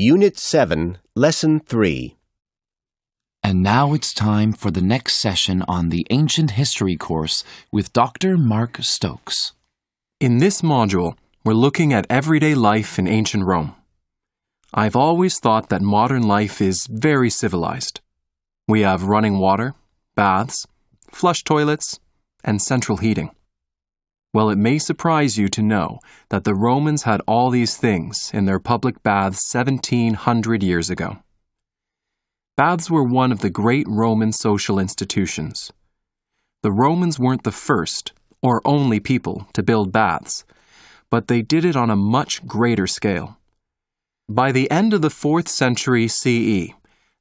Unit 7, Lesson 3. And now it's time for the next session on the Ancient History course with Dr. Mark Stokes. In this module, we're looking at everyday life in ancient Rome. I've always thought that modern life is very civilized. We have running water, baths, flush toilets, and central heating. Well, it may surprise you to know that the Romans had all these things in their public baths 1,700 years ago. Baths were one of the great Roman social institutions. The Romans weren't the first or only people to build baths, but they did it on a much greater scale. By the end of the 4th century CE,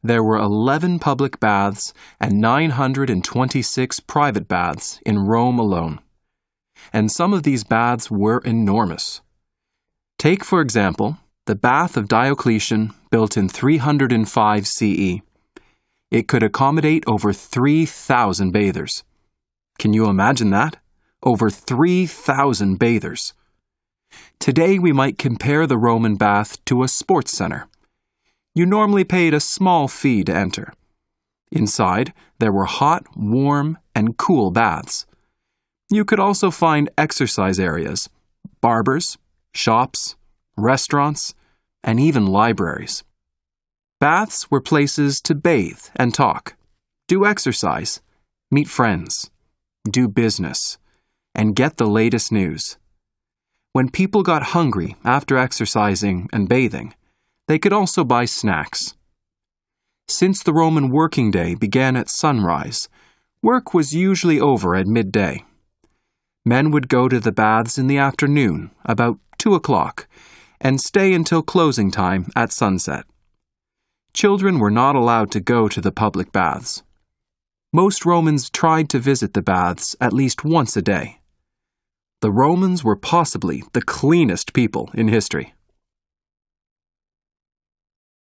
there were 11 public baths and 926 private baths in Rome alone. And some of these baths were enormous. Take, for example, the bath of Diocletian, built in 305 CE. It could accommodate over 3,000 bathers. Can you imagine that? Over 3,000 bathers. Today we might compare the Roman bath to a sports center. You normally paid a small fee to enter. Inside, there were hot, warm, and cool baths. You could also find exercise areas, barbers, shops, restaurants, and even libraries. Baths were places to bathe and talk, do exercise, meet friends, do business, and get the latest news. When people got hungry after exercising and bathing, they could also buy snacks. Since the Roman working day began at sunrise, work was usually over at midday. Men would go to the baths in the afternoon, about 2 o'clock, and stay until closing time at sunset. Children were not allowed to go to the public baths. Most Romans tried to visit the baths at least once a day. The Romans were possibly the cleanest people in history.